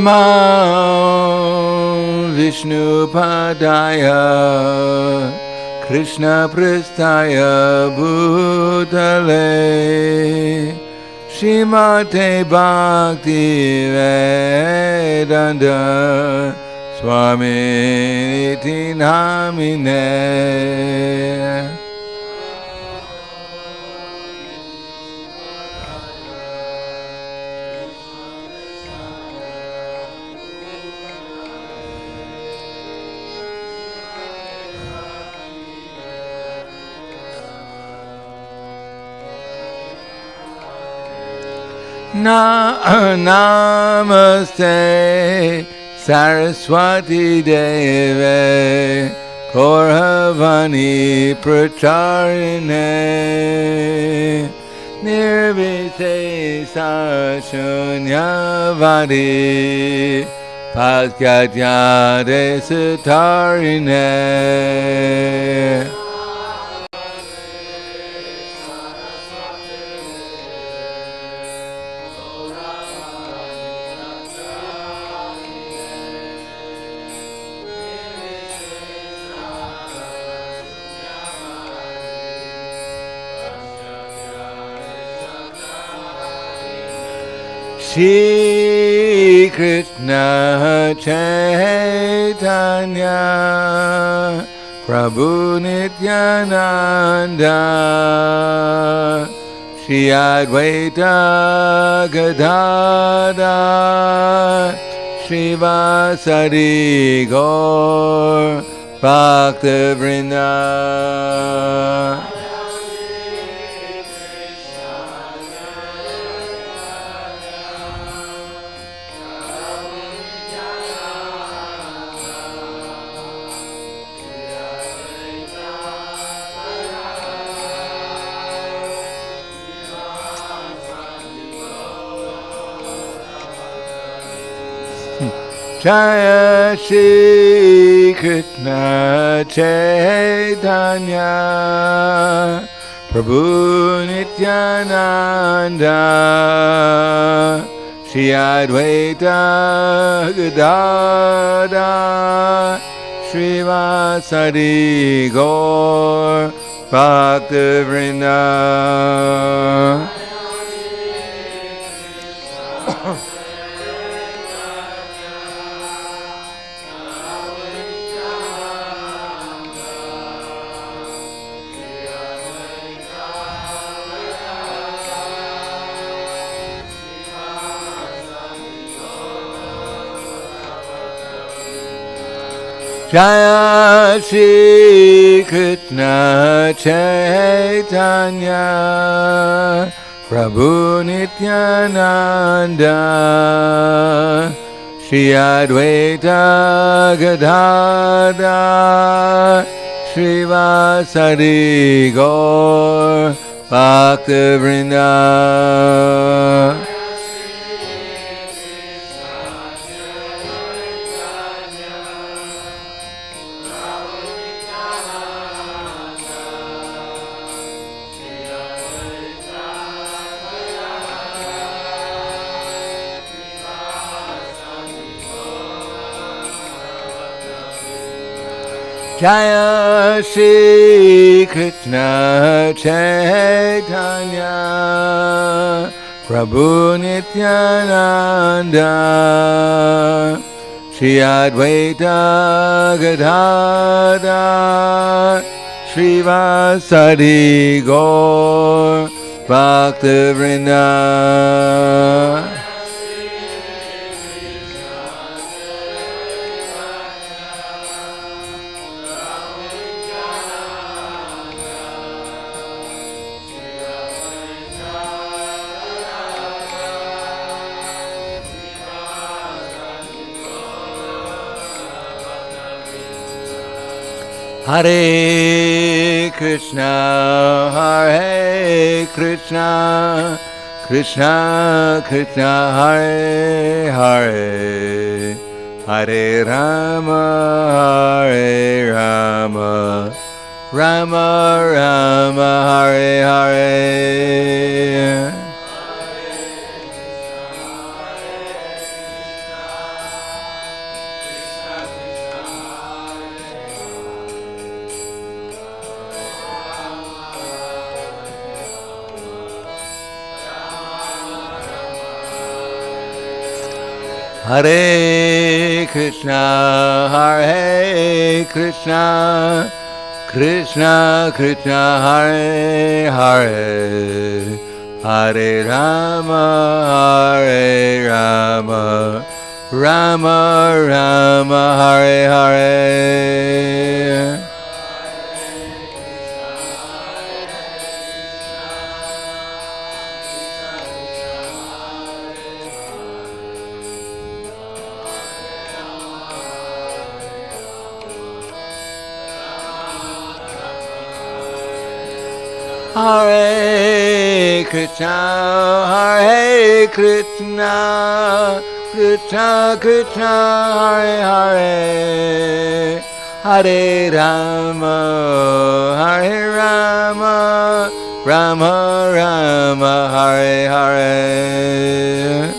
Namo Vishnu Padaya Krishna Pristaya Bhutale Shrimate Bhakti Vedanta Swami Niti Namine. Namaste Saraswati Deve Gaurhavani Pracharine Nirvishesha Shunyavadi Paskatyade Satarine. Shri Krishna Chaitanya Prabhu Nityananda Shri Advaita Gadadhar Srivasadi Gaur Bhaktavrinda. Jaya Shri Krishna Chaitanya Prabhu Nityananda Shri Advaita Gadadhar Srivasadi Gaur Bhaktavrinda. Jaya Shri Krishna Chaitanya Prabhu Nityananda Shri Advaita Gadadhar Srivasadi Gaur Bhaktavrinda. Jaya Shri Krishna Chaitanya Prabhu Nityananda Shri Advaita Gadadhar Srivasadi Gaur Bhaktavrinda. Hare Krishna, Hare Krishna, Krishna Krishna, Hare Hare, Hare Rama, Hare Rama, Rama Rama, Hare Hare. Hare Krishna, Hare Krishna, Krishna Krishna, Hare Hare, Hare Rama, Hare Rama, Rama Rama, Hare Hare. Hare Krishna, Hare Krishna, Krishna Krishna, Hare Hare, Hare Rama, Hare Rama, Rama Rama, Hare Hare.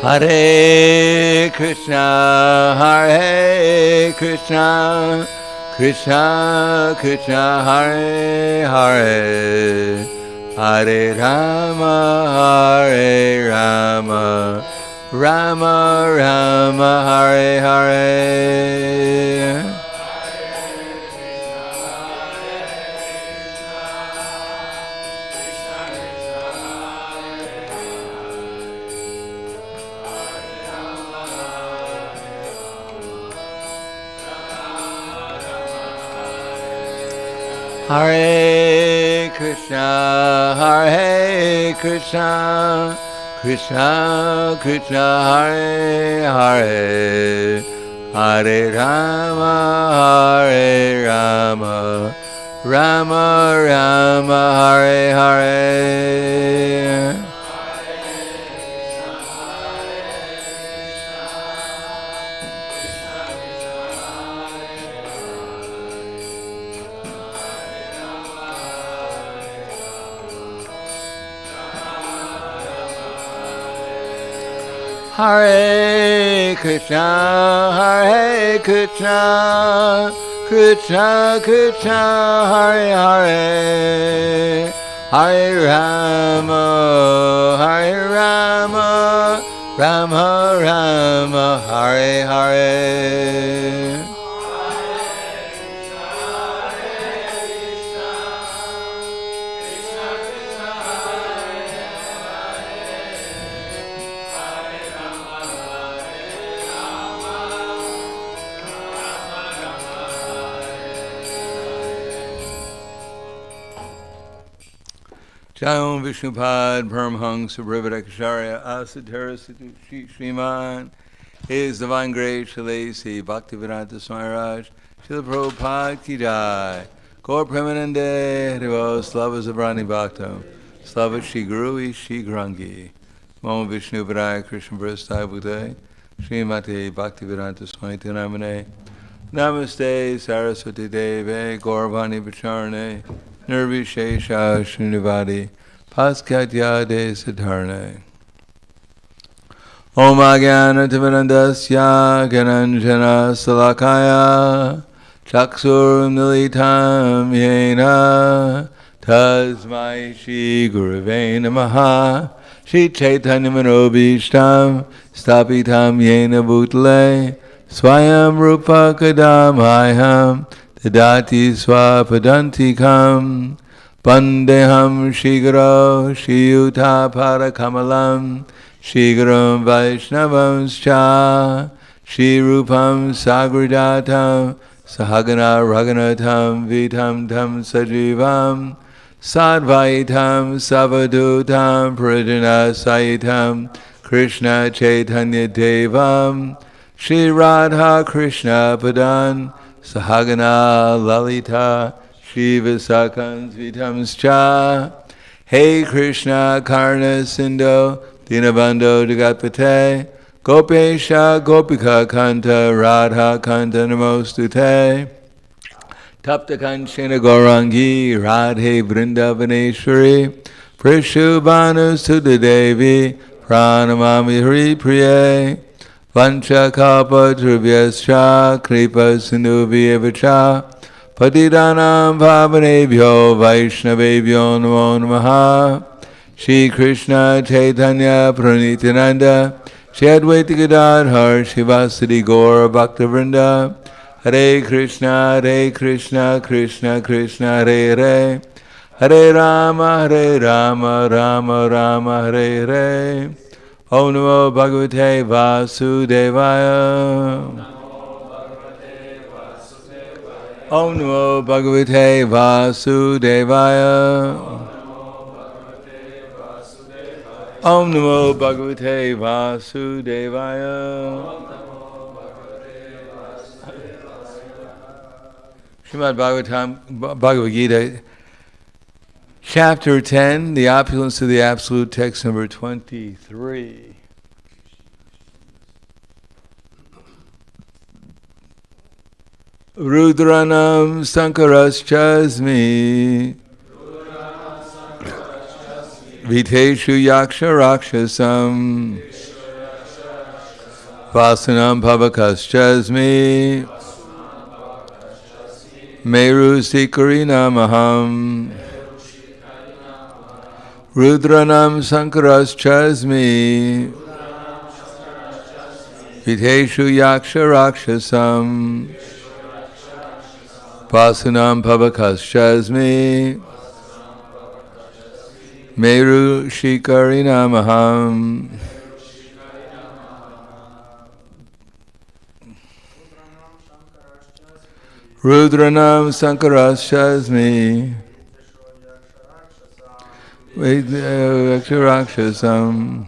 Hare Krishna, Hare Krishna, Krishna Krishna, Hare Hare, Hare Rama, Hare Rama, Rama Rama, Hare Hare. Hare Krishna, Hare Krishna, Krishna Krishna, Hare Hare, Hare Rama, Hare Rama, Rama Rama, Hare Hare. Hare Krishna, Hare Krishna, Krishna Krishna, Hare Hare, Hare Rama, Hare Rama, Rama Rama, Hare Hare. Jayam Vishnupad Paramhangsa Brihadakacharya Asadhara Shriman, His Divine Grace Shalesi Bhaktivedanta Swami Raj, Srila Prabhupada Ki Jai, Gaur Premanande Haribo, Slava Zabrani Bhaktam, Slava Shri Guru Shri Grangi, Mama Vishnu Padaya Krishna Prasthai Bhute, Srimati Bhaktivedanta Swami Tinamane, Namaste Saraswati Deve, Gauravani Bacharane, Nirvishesha Srinivadi, Paskatyade Siddharne. Om Agyana Tivanandasya Gananjana Salakaya Chaksur Militam Yena Tasmai Shri Gurave Namaha Shri Chaitanya Manobishtam Stapitam Yena Bhutale Swayam Rupa Kadamayam Tadati Swapadantikam Bandeham Shigaro Shiyuta Parakamalam Shigaram Vaishnavam Scha Shirupam Sagridatam Sahagana Raganatam Vitam Tam Sajivam Sadvaitam Savadutam Pradina Saitam Krishna Chaitanya Devam Shri Radha Krishna Padan Sahagana Lalita Shiva Sakans Vitamscha Hey Krishna Karna Sindho Dinabando Jagatpate Gopesha Gopika Kanta Radha Kanta Namostute Tapta Kanchana Gaurangi Radhe Vrindavaneshwari Prishubhanu Sudha Devi pranamami Hari Priye, vancha kalpa trubhyascha, kripa sindhubhyevacha, patidanam pavanebhyo, vaishnavebhyo namo namaha. Shri Krishna Chaitanya Pranityananda, Shri Advaita Gadadhar, Shivasadi Gaura Bhaktavrinda, Hare Krishna, Krishna Krishna, Hare Hare, Hare Rama, Rama Rama, Hare Hare. Om Namo Bhagavate Vasudevaya. Om Namo Bhagavate Vasudevaya. Om Namo Bhagavate Vasudevaya. Srimad Bhagavad Gita, Chapter 10, The Opulence of the Absolute, text number 23. Rudranam Sankarashchasmi Viteshu Yaksha Rakshasam Vasanam Pavakaschasmi Meru Sikari Namaham Rudranam Sankarashchasmi Viteshu Yaksha Rakshasam Vasanam Pavakaschasmi Meru Shikari Namaham. Rudranam Sankarashchasmi Rakshasam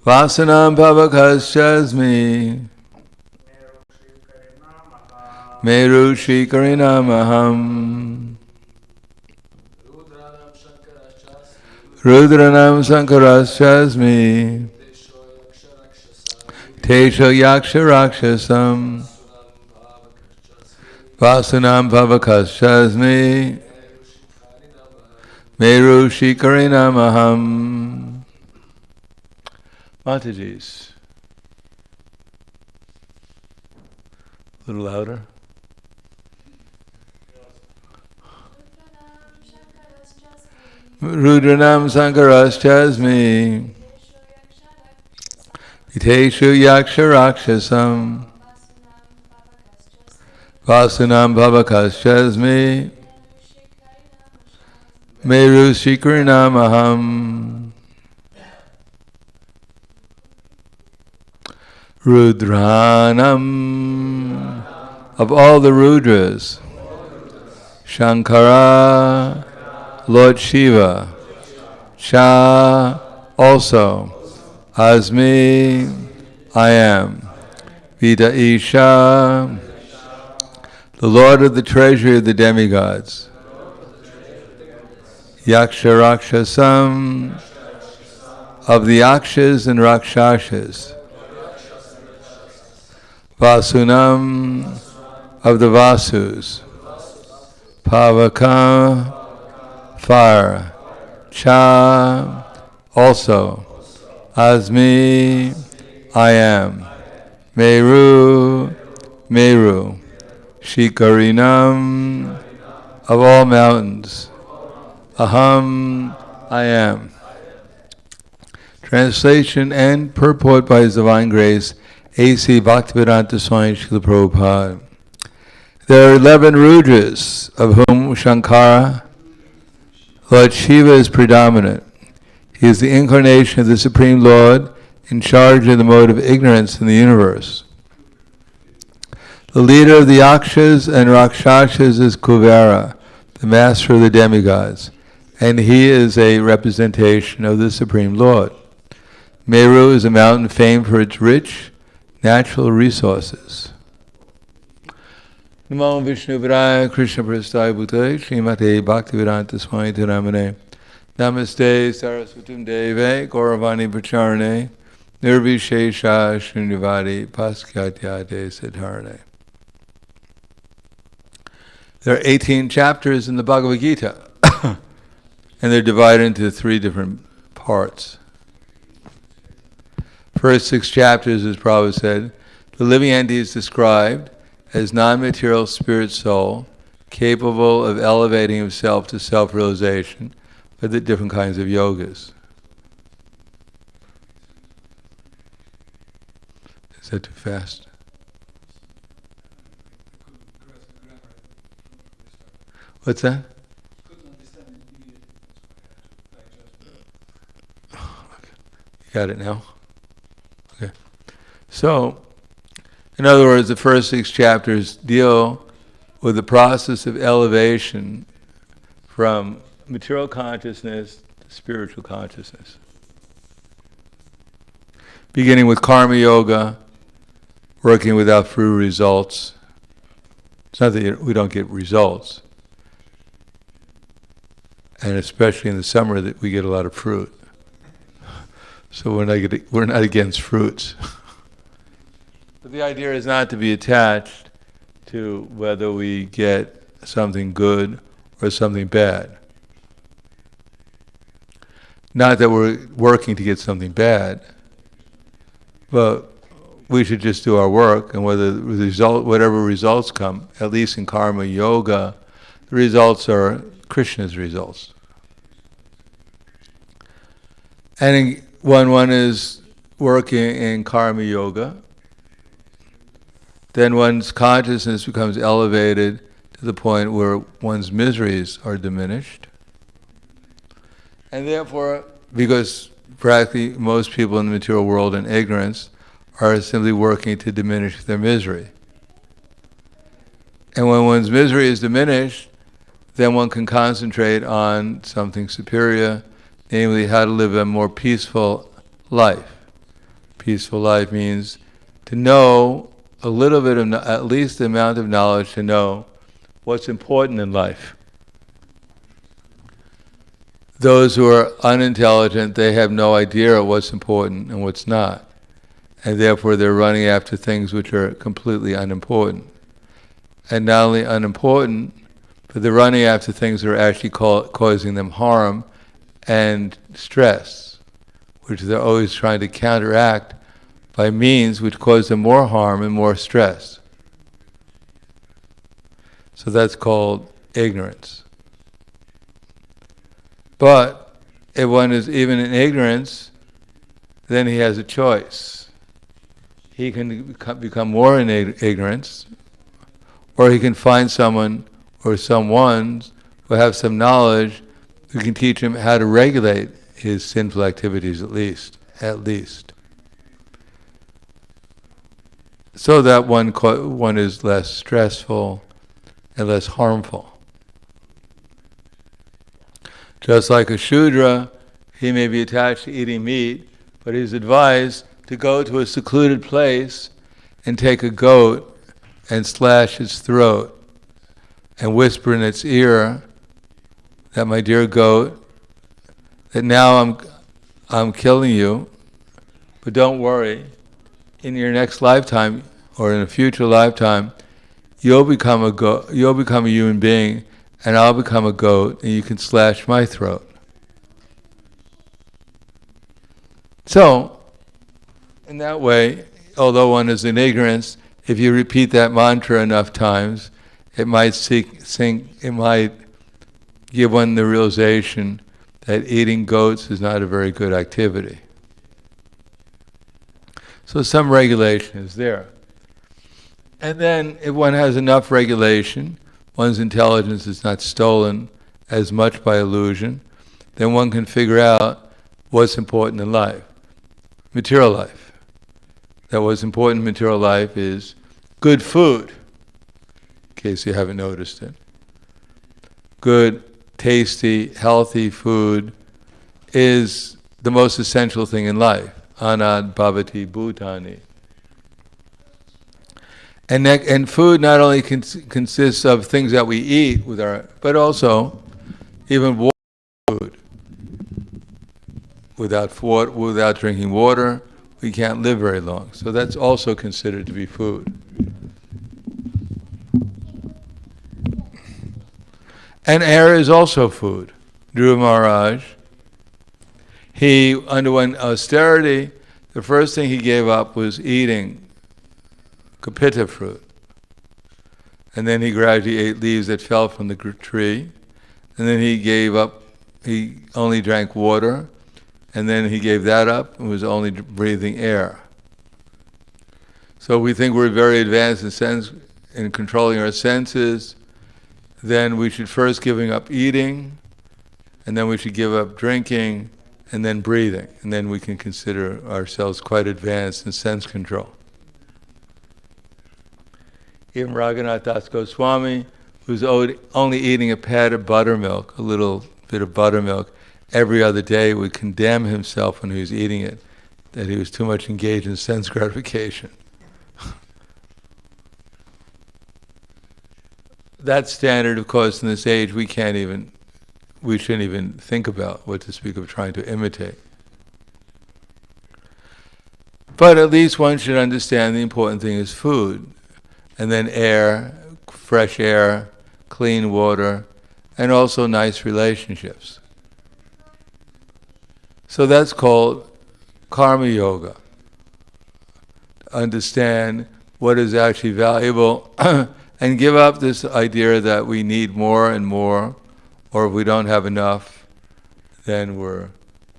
Vasanam Pavakaschasmi Meru Shikari Namaham. Rudranam Sankarashchasmi Tesho Yaksha Rakshasam Vasanam Pavakaschasmi Meru Shikari Namaham. Mataji's. A little louder. Rudranam Sankarashchasmi Viteshu Yaksha Rakshasam Vasanam Pavakaschasmi Meru Shikari Namaham. Rudranam, of all the Rudras, Shankara, Lord Shiva, Cha, also, Asmi, I am, Vida Isha, the Lord of the treasury of the demigods, Yaksha Rakshasam, of the Yakshas and Rakshashas, Vasunam, of the Vasus, Pavaka, fire, Cha, also, Asmi, I am, Meru, Meru, Shikarinam, of all mountains, Aham, I am. Translation and purport by His Divine Grace, A.C. Bhaktivedanta Swami Srila Prabhupada. There are 11 Rudras, of whom Shankara, Lord Shiva, is predominant. He is the incarnation of the Supreme Lord in charge of the mode of ignorance in the universe. The leader of the Yakshas and Rakshashas is Kuvera, the master of the demigods, and he is a representation of the Supreme Lord. Meru is a mountain famed for its rich natural resources. Namo Vishnu Vidaya Krishna Prasthaya Bhutale Srimate Bhaktivedanta Swami Taramane Namaste Saraswatim Deve Gauravani Pacharane Nirvishesha Shrunivadi Paskyatyade Siddharane. There are 18 chapters in the Bhagavad Gita, and they're divided into 3 different parts. First 6 chapters, as Prabhupada said, the living entity is described as non-material spirit soul, capable of elevating himself to self-realization by the different kinds of yogas. Is that too fast? What's that? You got it now? Okay. So, in other words, the first 6 chapters deal with the process of elevation from material consciousness to spiritual consciousness. Beginning with karma yoga, working without fruit results. It's not that we don't get results. And especially in the summer that we get a lot of fruit. So we're not against fruits. But the idea is not to be attached to whether we get something good or something bad. Not that we're working to get something bad, but we should just do our work, and whatever results come, at least in karma yoga, the results are Krishna's results. And when one is working in karma yoga, then one's consciousness becomes elevated to the point where one's miseries are diminished. And therefore, because practically most people in the material world in ignorance are simply working to diminish their misery. And when one's misery is diminished, then one can concentrate on something superior, namely how to live a more peaceful life. Peaceful life means to know a little bit of, at least the amount of knowledge to know what's important in life. Those who are unintelligent, they have no idea what's important and what's not. And therefore they're running after things which are completely unimportant. And not only unimportant, but they're running after things that are actually causing them harm and stress, which they're always trying to counteract by means which cause them more harm and more stress. So that's called ignorance. But if one is even in ignorance, then he has a choice. He can become more in ignorance, or he can find someone or someone who have some knowledge who can teach him how to regulate his sinful activities at least. So that one is less stressful and less harmful. Just like a Shudra, he may be attached to eating meat, but he's advised to go to a secluded place and take a goat and slash its throat and whisper in its ear that, my dear goat, that now I'm killing you, but don't worry, in your next lifetime or in a future lifetime, you'll become a human being, and I'll become a goat, and you can slash my throat. So, in that way, although one is in ignorance, if you repeat that mantra enough times, it might give one the realization that eating goats is not a very good activity. So some regulation is there. And then if one has enough regulation, one's intelligence is not stolen as much by illusion, then one can figure out what's important in life. Material life. That what's important in material life is good food, in case you haven't noticed it. Good, tasty, healthy food is the most essential thing in life. Anad bhavati bhutani. And food not only consists of things that we eat but also even water food. Without drinking water, we can't live very long. So that's also considered to be food. And air is also food. Dhruva Maharaj, he underwent austerity. The first thing he gave up was eating kapita fruit. And then he gradually ate leaves that fell from the tree. And then he only drank water. And then he gave that up and was only breathing air. So we think we're very advanced in controlling our senses. Then we should first giving up eating, and then we should give up drinking, and then breathing. And then we can consider ourselves quite advanced in sense control. Even Raghunath Das Goswami, who's only eating a pat of buttermilk, a little bit of buttermilk, every other day, would condemn himself when he was eating it, that he was too much engaged in sense gratification. That standard, of course, in this age, we shouldn't even think about, what to speak of trying to imitate. But at least one should understand the important thing is food, and then air, fresh air, clean water, and also nice relationships. So that's called karma yoga. Understand what is actually valuable and give up this idea that we need more and more, or if we don't have enough, then we're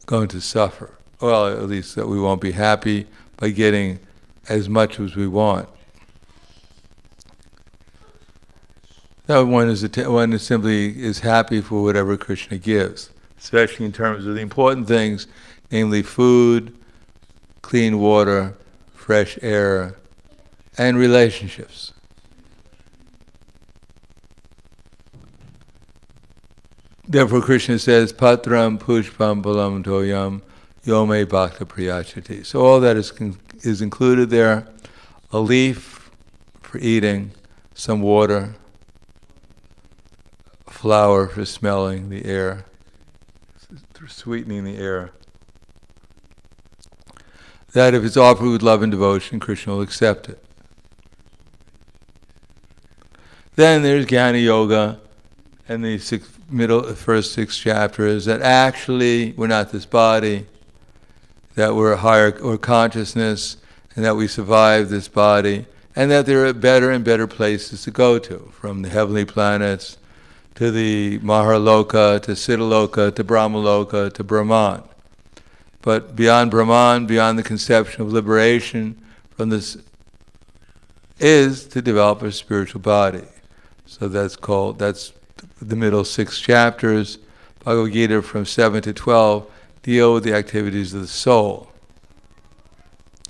going to suffer. Well, at least that we won't be happy by getting as much as we want. That one simply is happy for whatever Krishna gives, especially in terms of the important things, namely food, clean water, fresh air, and relationships. Therefore Krishna says, Patram pushpam balam toyam yome bhakta priyachati. So all that is included there. A leaf for eating, some water, flower for smelling the air, for sweetening the air. That if it's offered with love and devotion, Krishna will accept it. Then there's Jnana Yoga and the first 6 chapters, that actually we're not this body, that we're higher or consciousness, and that we survive this body, and that there are better and better places to go to, from the heavenly planets to the Maharloka, to Siddhaloka, to Brahmaloka, to Brahman. But beyond Brahman, beyond the conception of liberation from this, is to develop a spiritual body. So that's the middle 6 chapters. Bhagavad Gita from 7 to 12 deal with the activities of the soul.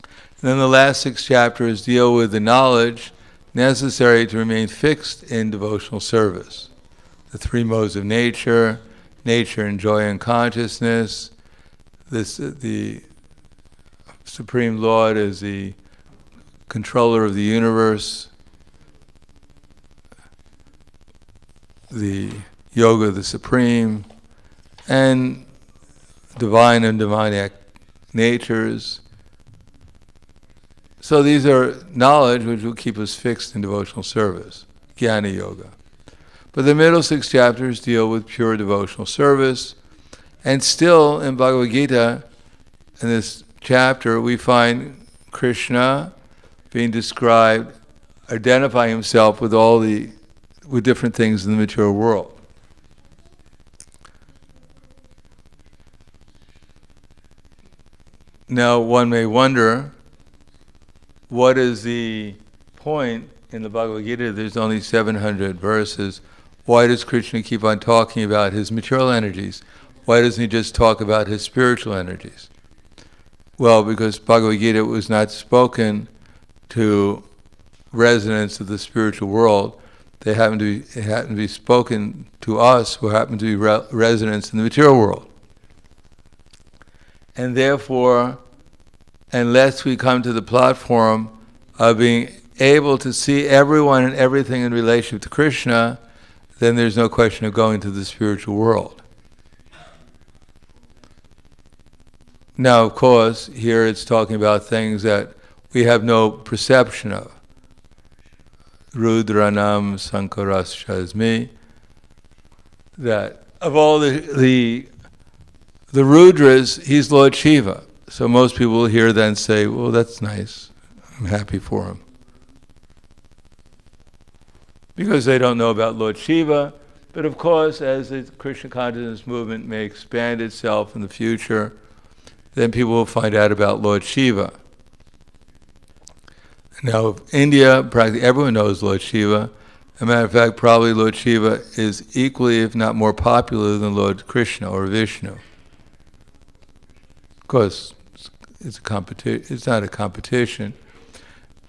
And then the last 6 chapters deal with the knowledge necessary to remain fixed in devotional service. The 3 modes of nature and joy and consciousness. The Supreme Lord is the controller of the universe. The yoga of the Supreme, and divine and demoniac natures. So these are knowledge which will keep us fixed in devotional service, Jnana Yoga. But the middle 6 chapters deal with pure devotional service, and still in Bhagavad Gita, in this chapter, we find Krishna being described, identifying himself with with different things in the material world. Now one may wonder, what is the point in the Bhagavad Gita? There's only 700 verses. Why does Krishna keep on talking about his material energies? Why doesn't he just talk about his spiritual energies? Well, because Bhagavad Gita was not spoken to residents of the spiritual world. It happened to be spoken to us who happen to be residents in the material world. And therefore, unless we come to the platform of being able to see everyone and everything in relation to Krishna, then there's no question of going to the spiritual world. Now, of course, here it's talking about things that we have no perception of. Rudranam Sankarashasmi, that of all the The Rudras, he's Lord Shiva. So most people will hear that and say, well, that's nice. I'm happy for him. Because they don't know about Lord Shiva. But of course, as the Krishna consciousness movement may expand itself in the future, then people will find out about Lord Shiva. Now, India, practically everyone knows Lord Shiva. As a matter of fact, probably Lord Shiva is equally, if not more popular than Lord Krishna or Vishnu. Of course, it's not a competition,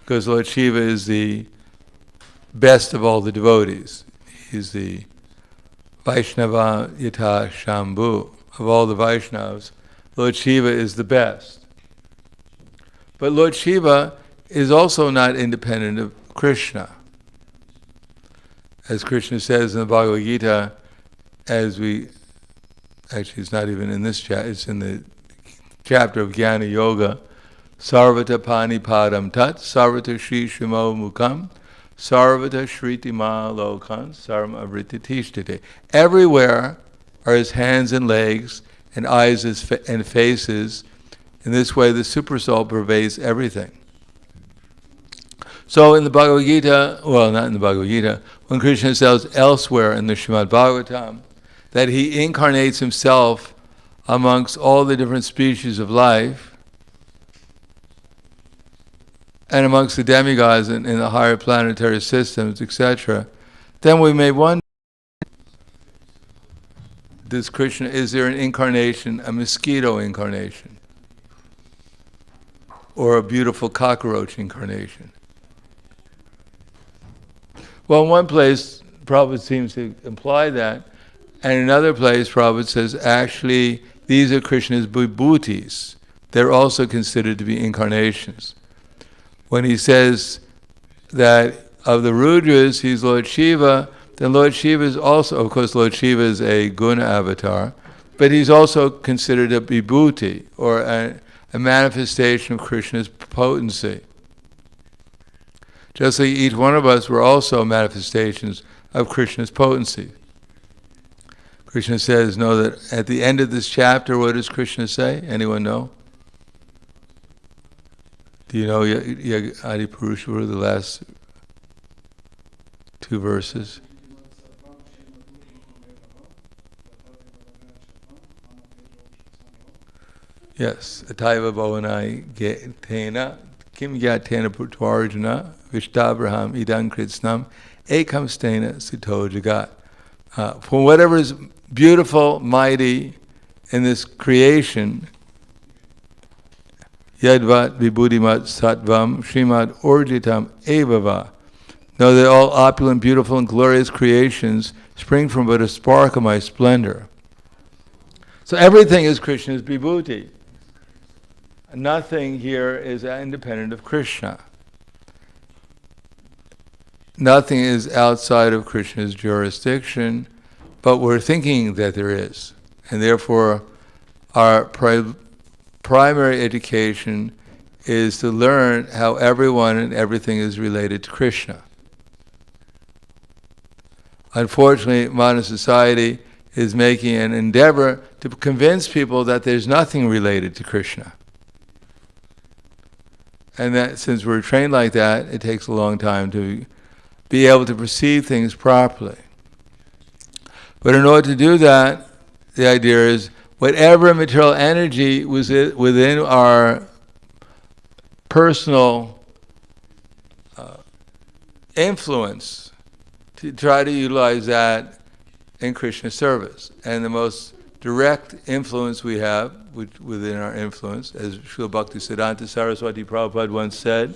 because Lord Shiva is the best of all the devotees. He's the Vaishnava Yata Shambhu. Of all the Vaishnavas, Lord Shiva is the best. But Lord Shiva is also not independent of Krishna. As Krishna says in the Bhagavad Gita, actually it's not even in this chapter, it's in the chapter of Jnana Yoga, Sarvata Pani Padam Tat, Sarvata Shri Shimo Mukam, Sarvata Shriti Ma Lokan, Sarvam Avriti Tishtite. Everywhere are his hands and legs and eyes and faces. In this way, the Super Soul pervades everything. So in the Bhagavad Gita, well, not in the Bhagavad Gita, when Krishna says elsewhere in the Srimad Bhagavatam that he incarnates himself amongst all the different species of life and amongst the demigods in the higher planetary systems, etc., then we may wonder, is there an incarnation, a mosquito incarnation, or a beautiful cockroach incarnation? Well, in one place, Prabhupada seems to imply that, and in another place, Prabhupada says, actually, these are Krishna's vibhutis. They're also considered to be incarnations. When he says that of the Rudras, he's Lord Shiva, then Lord Shiva is also, of course, Lord Shiva is a guna avatar, but he's also considered a vibhuti, or a manifestation of Krishna's potency. Just like each one of us were also manifestations of Krishna's potency. Krishna says, know that at the end of this chapter, what does Krishna say? Anyone know? Do you know Adi Purusha, were the last two verses? Yes. Ataiva bhavanai tena kim gyatena putvarjuna vishtabraham idam kritsnam ekam stena sito jagat. For whatever is beautiful, mighty in this creation, yadvat vibhudimat sattvam srimad orjitam evava. Know that all opulent, beautiful, and glorious creations spring from but a spark of my splendor. So everything is Krishna's vibhuti. Nothing here is independent of Krishna. Nothing is outside of Krishna's jurisdiction, but we're thinking that there is. And therefore, our primary education is to learn how everyone and everything is related to Krishna. Unfortunately, modern society is making an endeavor to convince people that there's nothing related to Krishna. And that since we're trained like that, it takes a long time to be able to perceive things properly. But in order to do that, the idea is whatever material energy was within our personal influence, to try to utilize that in Krishna's service. And the most direct influence we have within our influence, as Srila Bhaktisiddhanta Saraswati Prabhupada once said,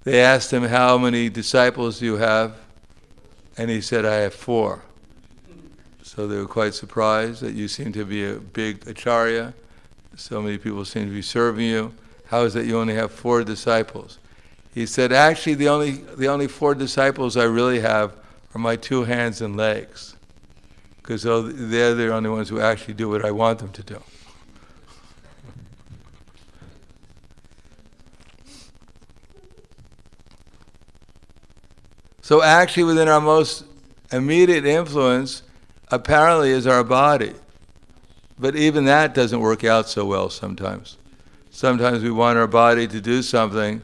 they asked him, how many disciples do you have? And he said, I have 4. So they were quite surprised that you seem to be a big acharya. So many people seem to be serving you. How is it you only have 4 disciples? He said, actually, the only 4 disciples I really have are my 2 hands and legs. Because they're the only ones who actually do what I want them to do. So actually within our most immediate influence apparently is our body. But even that doesn't work out so well sometimes. Sometimes we want our body to do something,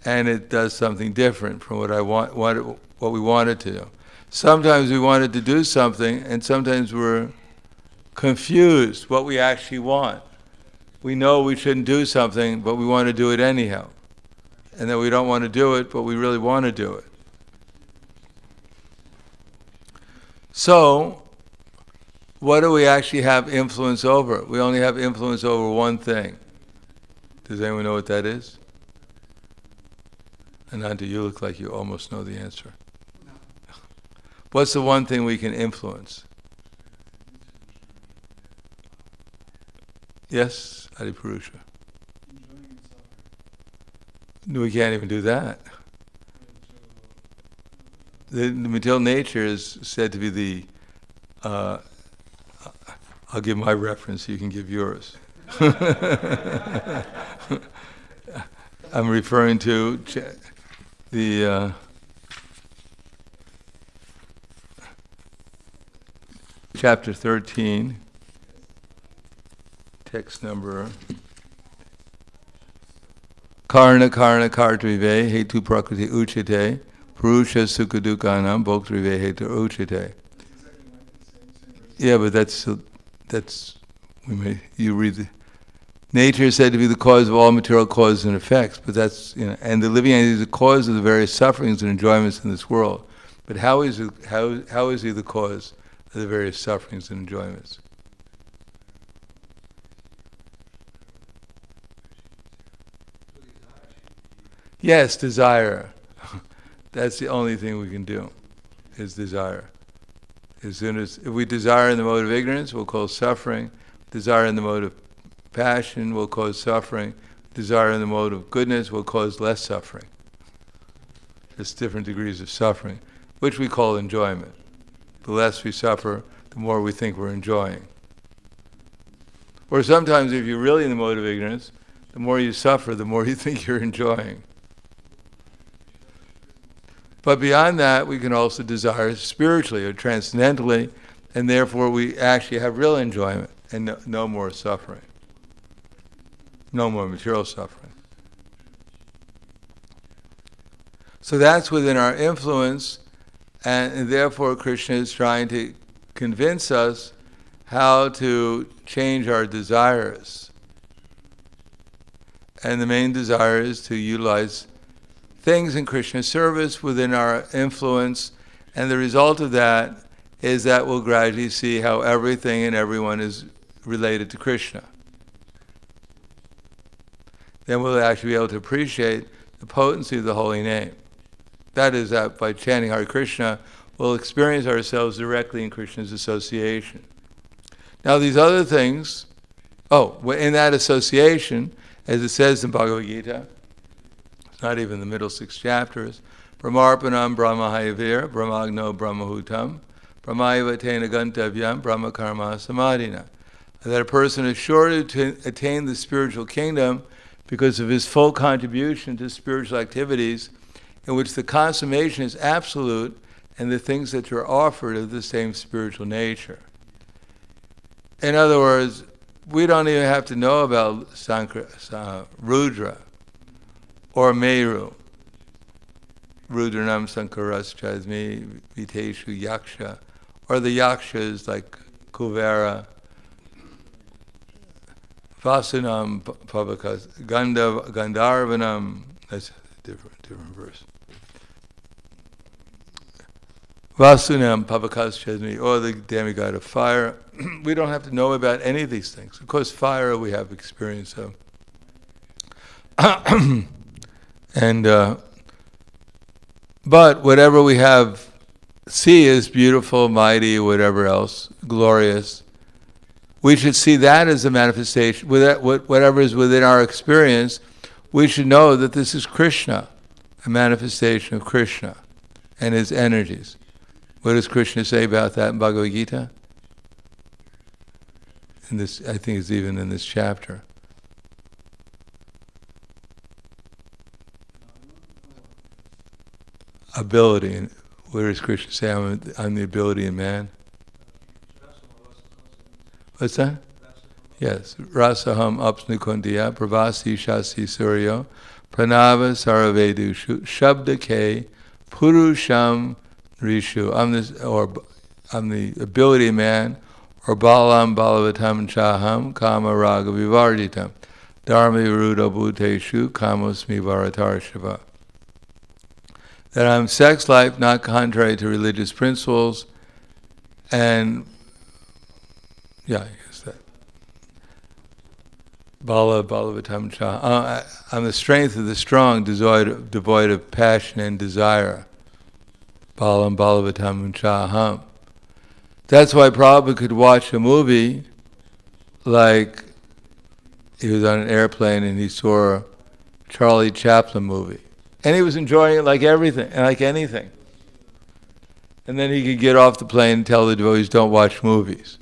and it does something different from what we want it to do. Sometimes we want it to do something, and sometimes we're confused what we actually want. We know we shouldn't do something, but we want to do it anyhow. And then we don't want to do it, but we really want to do it. So, what do we actually have influence over? We only have influence over one thing. Does anyone know what that is? Ananta, you look like you almost know the answer. What's the one thing we can influence? Yes, Adipurusha. No, we can't even do that. The material nature is said to be the... I'll give my reference, you can give yours. I'm referring to the... Chapter 13, text number Karna kartrive hetu prakriti uchite purusha sukhadukanam bhoktrive hetu uchite. Yeah, but you read the nature is said to be the cause of all material causes and effects, but that's, and the living entity is the cause of the various sufferings and enjoyments in this world. But how is he the cause of the various sufferings and enjoyments? Yes, desire. That's the only thing we can do, is desire. As soon as, if we desire in the mode of ignorance, we'll cause suffering. Desire in the mode of passion will cause suffering. Desire in the mode of goodness will cause less suffering. Just different degrees of suffering, which we call enjoyment. The less we suffer, the more we think we're enjoying. Or sometimes if you're really in the mode of ignorance, the more you suffer, the more you think you're enjoying. But beyond that, we can also desire spiritually or transcendentally, and therefore we actually have real enjoyment and no more suffering. No more material suffering. So that's within our influence, and therefore Krishna is trying to convince us how to change our desires. And the main desire is to utilize things in Krishna's service within our influence, and the result of that is that we'll gradually see how everything and everyone is related to Krishna. Then we'll actually be able to appreciate the potency of the holy name. That is that by chanting Hare Krishna, we'll experience ourselves directly in Krishna's association. Now these other things, in that association, as it says in Bhagavad Gita, it's not even the middle 6 chapters, Brahmarpanam Brahmahayavir, Brahmagno Brahmahutam, Brahmayava Tena Gantavyam, Brahma Karma Samadhina. That a person is sure to attain the spiritual kingdom because of his full contribution to spiritual activities in which the consummation is absolute and the things that are offered are the same spiritual nature. In other words, we don't even have to know about Rudra or Meru. Rudranam Sankaras Chasmi Viteshu Yaksha, or the Yakshas like Kuvera, Vasunam Pavakas, Gandharvanam, that's a different verse. Vasunam Pavakas Chasmi, or the demigod of fire. We don't have to know about any of these things. Of course, fire we have experience of. But whatever we see is beautiful, mighty, whatever else, glorious, we should see that as a manifestation. Whatever is within our experience, we should know that this is Krishna, a manifestation of Krishna and his energies. What does Krishna say about that in Bhagavad Gita? I think it's even in this chapter. Ability. Where does Krishna say, I'm the ability in man? What's that? Yes. Rasaham apsnukundiya pravasi shasi suryo pranava saravedushu shabdake purusham rishu. I'm the ability man, or balam balavatam chaham kama raga vivarditam dharma viruddha bhuteshu kamosmi varatar shiva. That I'm sex life not contrary to religious principles, and yeah, I guess that. Balavatam cha. I'm the strength of the strong, devoid of passion and desire. Balam balavatam chaham. That's why Prabhupada could watch a movie like he was on an airplane and he saw a Charlie Chaplin movie. And he was enjoying it like everything, like anything. And then he could get off the plane and tell the devotees, don't watch movies.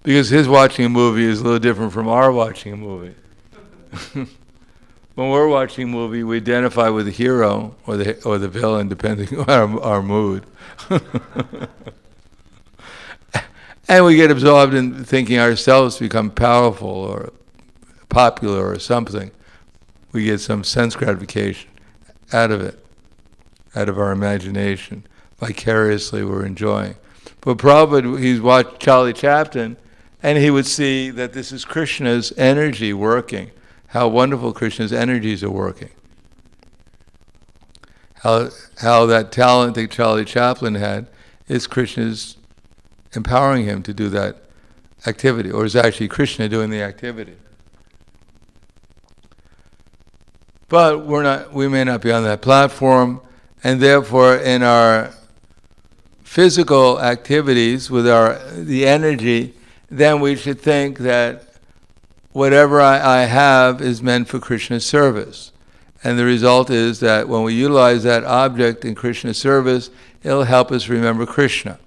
Because his watching a movie is a little different from our watching a movie. When we're watching a movie, we identify with the hero or the villain, depending on our mood. And we get absorbed in thinking ourselves become powerful or popular or something. We get some sense gratification out of it, out of our imagination. Vicariously we're enjoying. But Prabhupada, he's watched Charlie Chaplin, and he would see that this is Krishna's energy working. How wonderful Krishna's energies are working. How that talent that Charlie Chaplin had is Krishna's empowering him to do that activity, or is actually Krishna doing the activity. But we may not be on that platform, and therefore in our physical activities with the energy, then we should think that whatever I have is meant for Krishna's service. And the result is that when we utilize that object in Krishna's service, it'll help us remember Krishna.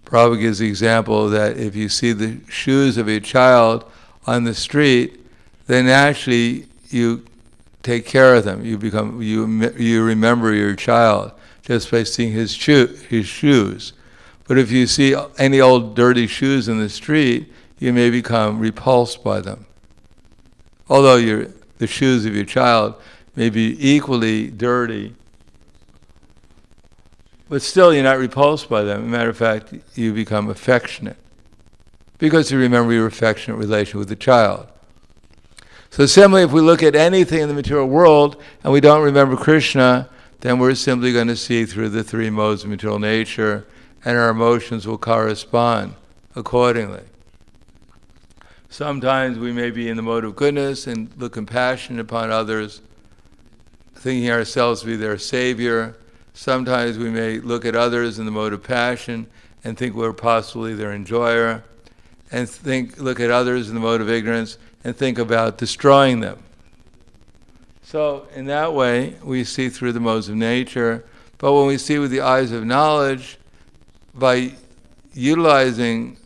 Prabhupada gives the example that if you see the shoes of a child on the street, then actually you take care of them. You remember your child just by seeing his shoes. But if you see any old dirty shoes in the street, you may become repulsed by them. Although the shoes of your child may be equally dirty, but still you're not repulsed by them. As a matter of fact, you become affectionate because you remember your affectionate relation with the child. So similarly, if we look at anything in the material world and we don't remember Krishna, then we're simply going to see through the three modes of material nature, and our emotions will correspond accordingly. Sometimes we may be in the mode of goodness and look compassion upon others, thinking ourselves to be their savior. Sometimes we may look at others in the mode of passion and think we're possibly their enjoyer, and look at others in the mode of ignorance and think about destroying them. So in that way, we see through the modes of nature. But when we see with the eyes of knowledge, by utilizing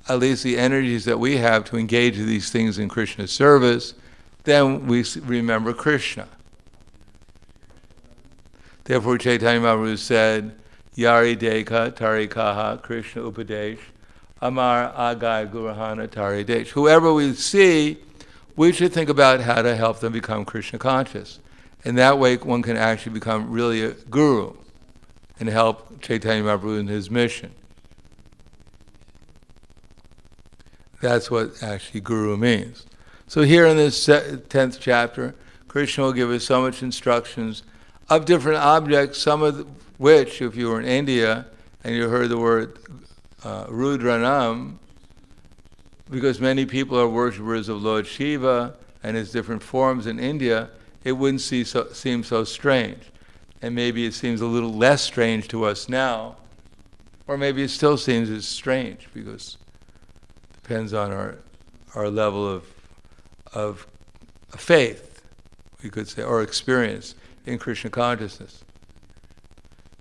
at least the energies that we have to engage in these things in Krishna's service, then we remember Krishna. Therefore Chaitanya Mahaprabhu said, Yari Deka Tari Kaha Krishna Upadesh Amar Agai Gurahana Tari Desh. Whoever we see, we should think about how to help them become Krishna conscious. And that way one can actually become really a guru and help Chaitanya Mahaprabhu in his mission. That's what actually guru means. So here in this 10th chapter, Krishna will give us so much instructions of different objects, some of which, if you were in India and you heard the word Rudranam, because many people are worshippers of Lord Shiva and his different forms in India, it wouldn't seem so strange. And maybe it seems a little less strange to us now, or maybe it still seems as strange, because it depends on our level of faith, we could say, or experience in Krishna consciousness.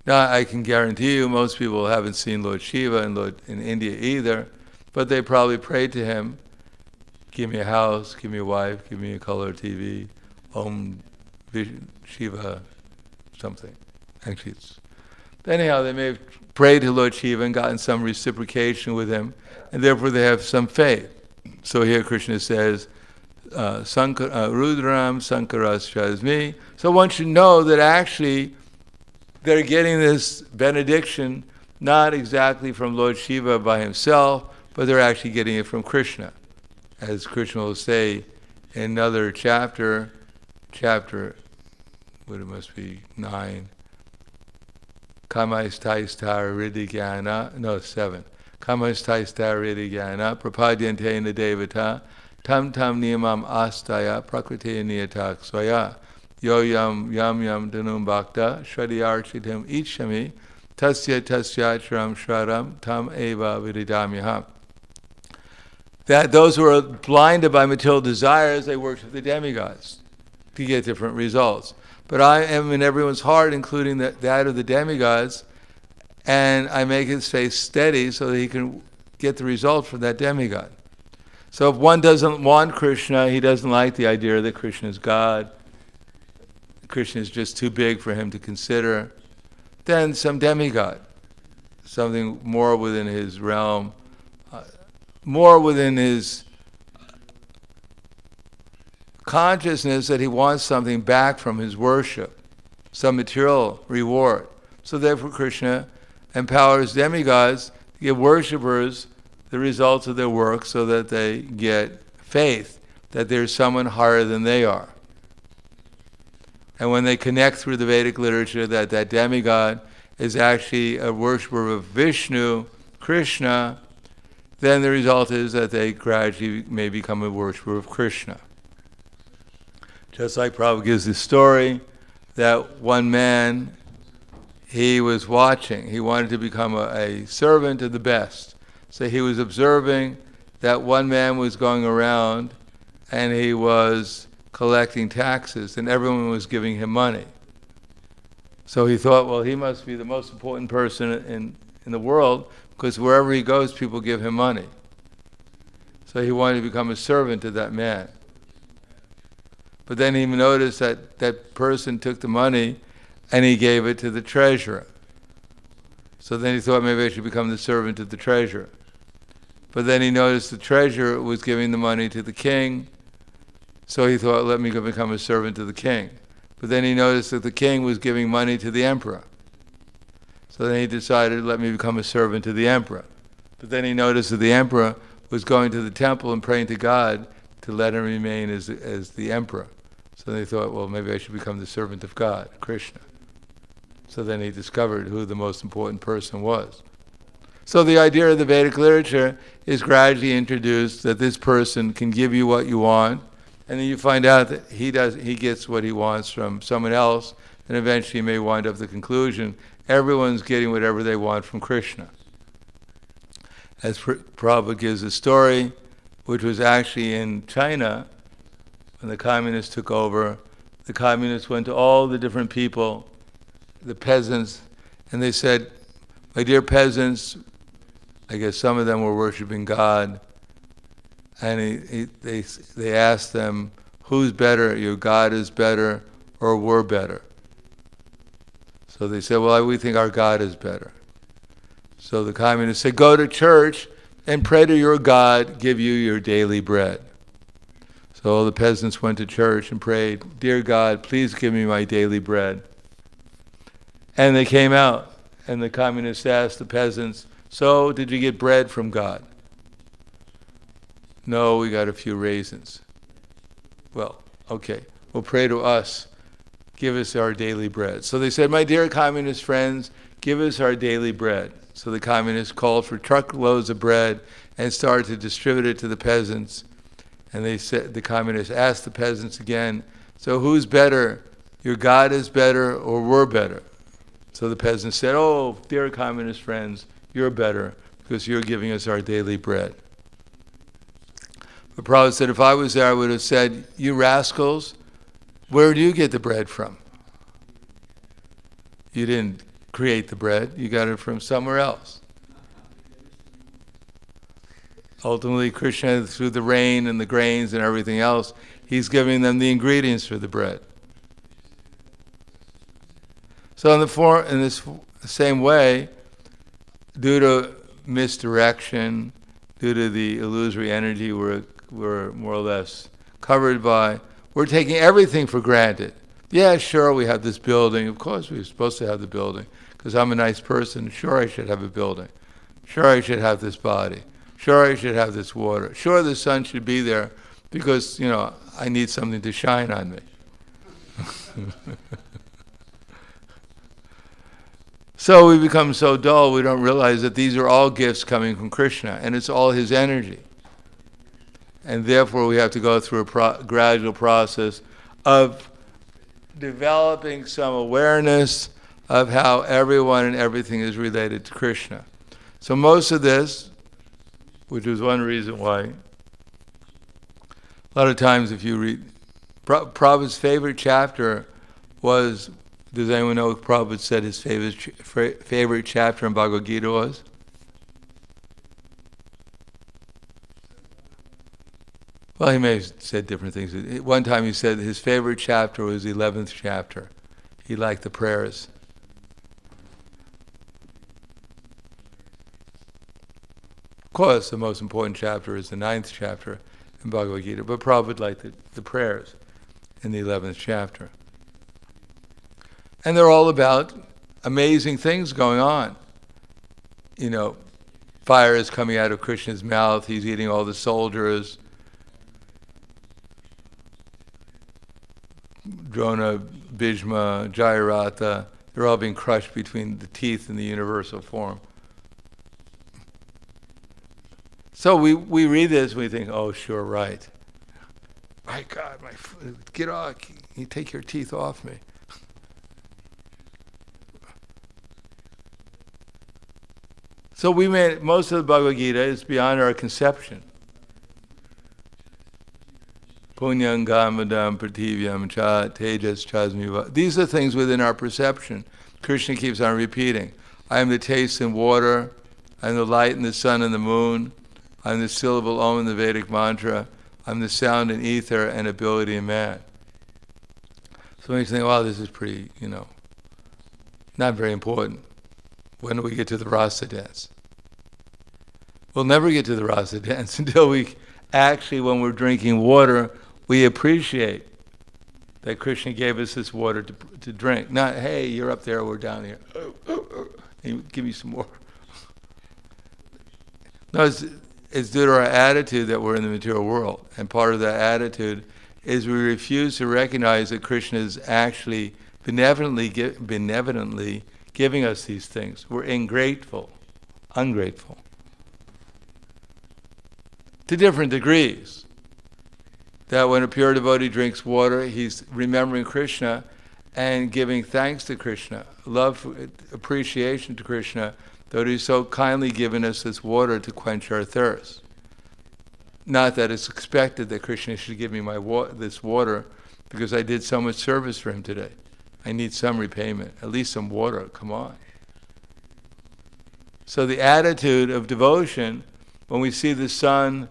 Now, I can guarantee you most people haven't seen Lord Shiva in India either, but they probably prayed to him, give me a house, give me a wife, give me a color TV, Om Shiva, something. Actually, anyhow, they may have prayed to Lord Shiva and gotten some reciprocation with him, and therefore they have some faith. So here Krishna says, Rudram Sankarashrasmi. So one should know that actually they're getting this benediction not exactly from Lord Shiva by himself, but they're actually getting it from Krishna. As Krishna will say in another chapter, what it must be, 9, Kamaisthaisthara Riddhigyana, no, 7. Kamaisthaisthara Riddhigyana, Prapadyantena Devata, Tam Tam Niyamam Astaya, Prakriti Niyatak Swaya, Yo Yam Danum Bhakta, Shradiyarchitam Ichami, Tasya Tasyachram Shradam, Tam Eva Viridamyaha. That those who are blinded by material desires, they worship the demigods to get different results. But I am in everyone's heart, including that of the demigods, and I make his face steady so that he can get the result from that demigod. So if one doesn't want Krishna, he doesn't like the idea that Krishna is God, Krishna is just too big for him to consider, then some demigod, something more within his realm, more within his consciousness that he wants something back from his worship, some material reward. So therefore Krishna empowers demigods to give worshippers the results of their work so that they get faith that there's someone higher than they are. And when they connect through the Vedic literature that that demigod is actually a worshipper of Vishnu, Krishna, then the result is that they gradually may become a worshipper of Krishna. Just like Prabhupada gives the story that one man, he was watching, he wanted to become a servant of the best. So he was observing that one man was going around and he was collecting taxes and everyone was giving him money. So he thought, well, he must be the most important person in the world because wherever he goes, people give him money. So he wanted to become a servant to that man. But then he noticed that that person took the money and he gave it to the treasurer. So then he thought maybe I should become the servant of the treasurer. But then he noticed the treasurer was giving the money to the king. So he thought, let me go become a servant of the king. But then he noticed that the king was giving money to the emperor. So then he decided, let me become a servant to the emperor. But then he noticed that the emperor was going to the temple and praying to God to let him remain as the emperor. So they thought, well, maybe I should become the servant of God, Krishna. So then he discovered who the most important person was. So the idea of the Vedic literature is gradually introduced that this person can give you what you want, and then you find out that he gets what he wants from someone else, and eventually you may wind up the conclusion everyone's getting whatever they want from Krishna. As Prabhupada gives a story, which was actually in China, when the communists took over, the communists went to all the different people, the peasants, and they said, my dear peasants, I guess some of them were worshiping God, and they asked them, who's better, your God is better or we're better? So they said, well, we think our God is better. So the communists said, go to church and pray to your God, give you your daily bread. So all the peasants went to church and prayed, dear God, please give me my daily bread. And they came out, and the communists asked the peasants, so did you get bread from God? No, we got a few raisins. Well, okay, well, pray to us. Give us our daily bread. So they said, my dear communist friends, give us our daily bread. So the communists called for truckloads of bread and started to distribute it to the peasants. And they said, the communists asked the peasants again, so who's better? Your God is better or we're better? So the peasants said, oh, dear communist friends, you're better because you're giving us our daily bread. But Prabhupada said, if I was there, I would have said, you rascals, where do you get the bread from? You didn't create the bread, you got it from somewhere else. Ultimately, Krishna, through the rain and the grains and everything else, he's giving them the ingredients for the bread. So in this same way, due to misdirection, due to the illusory energy we're more or less covered by, we're taking everything for granted. Yeah, sure, we have this building. Of course, we're supposed to have the building because I'm a nice person. Sure, I should have a building. Sure, I should have this body. Sure, I should have this water. Sure, the sun should be there because, I need something to shine on me. So we become so dull, we don't realize that these are all gifts coming from Krishna, and it's all his energy. And therefore we have to go through a gradual process of developing some awareness of how everyone and everything is related to Krishna. So most of this, which is one reason why, a lot of times if you read, Prabhupada's favorite chapter was, does anyone know what Prabhupada said his favorite chapter in Bhagavad Gita was? Well, he may have said different things. One time he said his favorite chapter was the 11th chapter. He liked the prayers. Of course, the most important chapter is the 9th chapter in Bhagavad Gita, but Prabhupada liked the prayers in the 11th chapter. And they're all about amazing things going on. Fire is coming out of Krishna's mouth. He's eating all the soldiers. Drona, Bhishma, Jayaratha, they're all being crushed between the teeth in the universal form. So we read this and we think, oh, sure, right. My God, get off, you take your teeth off me. So most of the Bhagavad Gita is beyond our conception. Punyam gamadam prativyam cha tejas chasmiva. These are things within our perception. Krishna keeps on repeating. I am the taste and water. I am the light and the sun and the moon. I am the syllable Om in the Vedic mantra. I am the sound and ether and ability in man. So when you think, wow, this is pretty, not very important. When do we get to the rasa dance? We'll never get to the rasa dance until we actually, when we're drinking water, we appreciate that Krishna gave us this water to drink. Not, hey, you're up there, we're down here. Give me some more. No, it's due to our attitude that we're in the material world. And part of that attitude is we refuse to recognize that Krishna is actually benevolently giving us these things. We're ungrateful. To different degrees. That when a pure devotee drinks water, he's remembering Krishna and giving thanks to Krishna, love, appreciation to Krishna, that he's so kindly given us this water to quench our thirst. Not that it's expected that Krishna should give me this water because I did so much service for him today. I need some repayment, at least some water, come on. So the attitude of devotion, when we see the sun,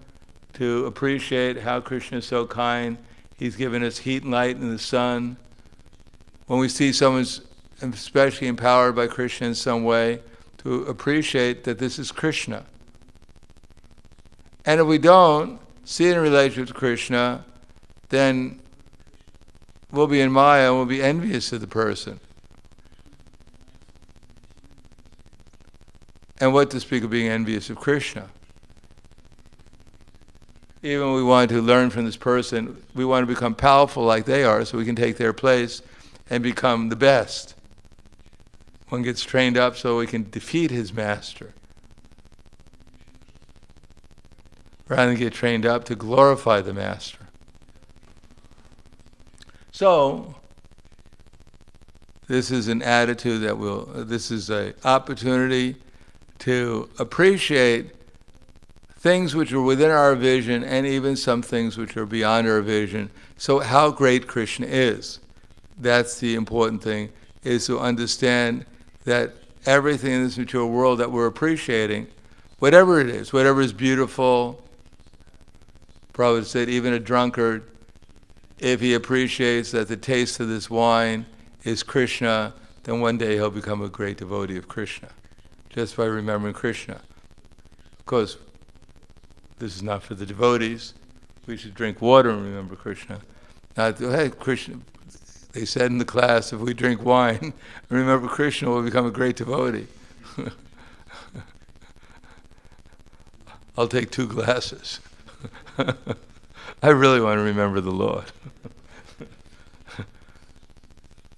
to appreciate how Krishna is so kind, he's given us heat and light in the sun. When we see someone's especially empowered by Krishna in some way, to appreciate that this is Krishna. And if we don't see it in relationship to Krishna, then we'll be in Maya and we'll be envious of the person. And what to speak of being envious of Krishna? Even we want to learn from this person, we want to become powerful like they are so we can take their place and become the best. One gets trained up so we can defeat his master. Rather than get trained up to glorify the master. So, this is an attitude this is an opportunity to appreciate things which are within our vision and even some things which are beyond our vision. So how great Krishna is. That's the important thing, is to understand that everything in this material world that we're appreciating, whatever it is, whatever is beautiful, Prabhupada said even a drunkard, if he appreciates that the taste of this wine is Krishna, then one day he'll become a great devotee of Krishna, just by remembering Krishna. Of course, this is not for the devotees. We should drink water and remember Krishna. Not, hey, Krishna, they said in the class, if we drink wine and remember Krishna, we'll become a great devotee. I'll take 2 glasses. I really want to remember the Lord.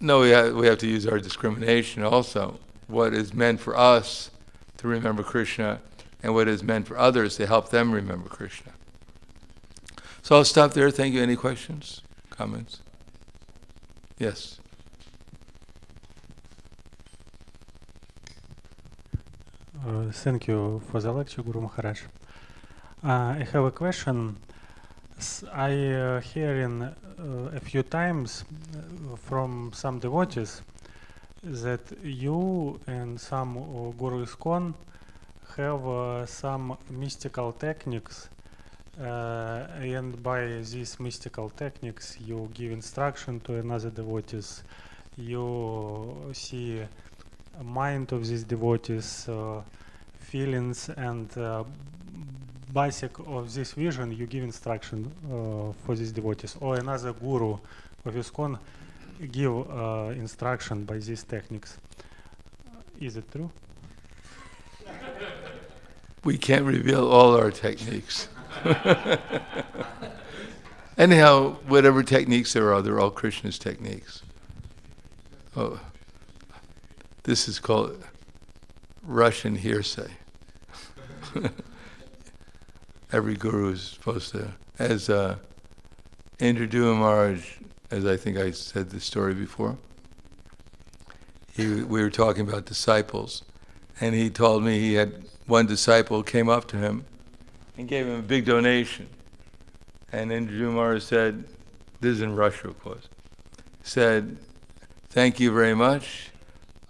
No, we have to use our discrimination also. What is meant for us to remember Krishna and what is meant for others to help them remember Krishna. So I'll stop there. Thank you. Any questions? Comments? Yes. Thank you for the lecture, Guru Maharaj. I have a question. I hearing a few times from some devotees that you and some Guru ISKCON have some mystical techniques, and by these mystical techniques you give instruction to another devotees, you see mind of these devotees, feelings, and basic of this vision you give instruction for these devotees, or another guru of ISKCON give instruction by these techniques. Is it true? We can't reveal all our techniques. Anyhow, whatever techniques there are, they're all Krishna's techniques. Oh, this is called Russian hearsay. Every guru is supposed to, as Indra Maharaj, as I think I said the story before, we were talking about disciples, and he told me he had one disciple came up to him and gave him a big donation. And Indra Maharaj said, this is in Russia, of course, said, "Thank you very much.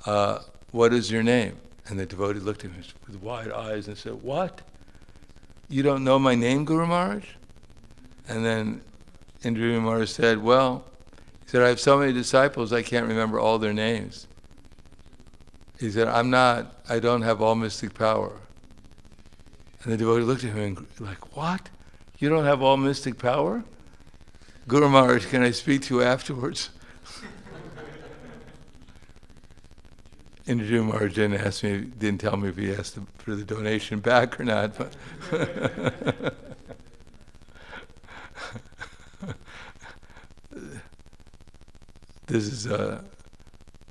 What is your name?" And the devotee looked at him with wide eyes and said, "What? You don't know my name, Guru Maharaj?" And then Indra Maharaj said, "Well," he said, "I have so many disciples, I can't remember all their names." He said, I don't have all mystic power." And the devotee looked at him and like, "What? You don't have all mystic power? Guru Maharaj, can I speak to you afterwards?" Indra Maharaj didn't tell me if he asked for the donation back or not, but this is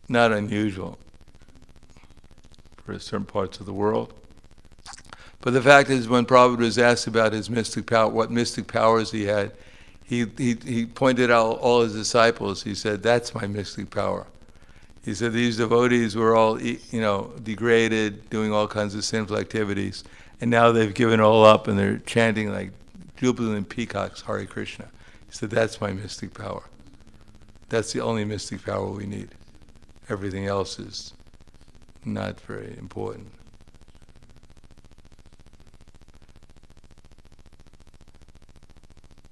not unusual for certain parts of the world. But the fact is, when Prabhupada was asked about his mystic power, what mystic powers he had, he pointed out all his disciples. He said, "That's my mystic power." He said these devotees were all, degraded, doing all kinds of sinful activities, and now they've given it all up and they're chanting like jubilant peacocks, Hare Krishna. He said, "That's my mystic power. That's the only mystic power we need. Everything else is not very important."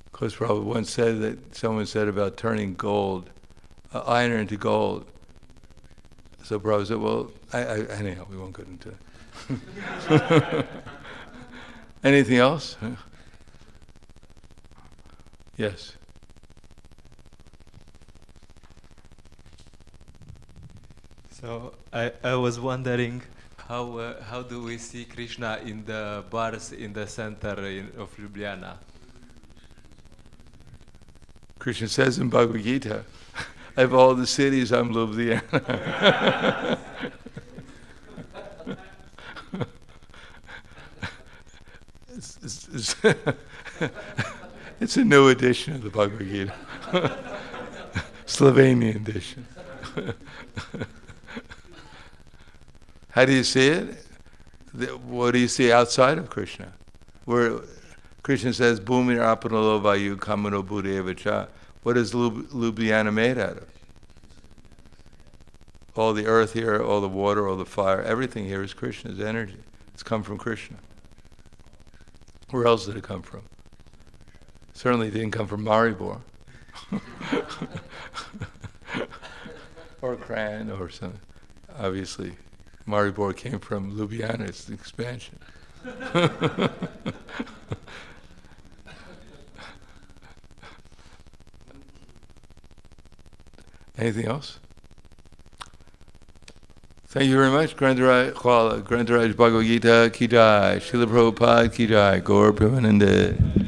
Of course, Prabhupada once said that someone said about turning gold, iron into gold. So Prabhupada said, "Well, anyhow, we won't get into it." Anything else? Yes. So I was wondering how do we see Krishna in the bars in the center of Ljubljana? Krishna says in Bhagavad Gita, "Of all the cities, I'm Ljubljana." It's a new edition of the Bhagavad Gita, Slovenian edition. How do you see it? What do you see outside of Krishna? Where Krishna says, "Bhumi apanalo vayu kamano buddha." What is Ljubljana made out of? All the earth here, all the water, all the fire, everything here is Krishna's energy. It's come from Krishna. Where else did it come from? Certainly it didn't come from Maribor. Or Cran or something. Obviously, Maribor came from Ljubljana, it's the expansion. Anything else? Thank you very much. Grantaraj Bhagavad Gita ki jai, Srila Prabhupada ki jai, Gaur Premanande.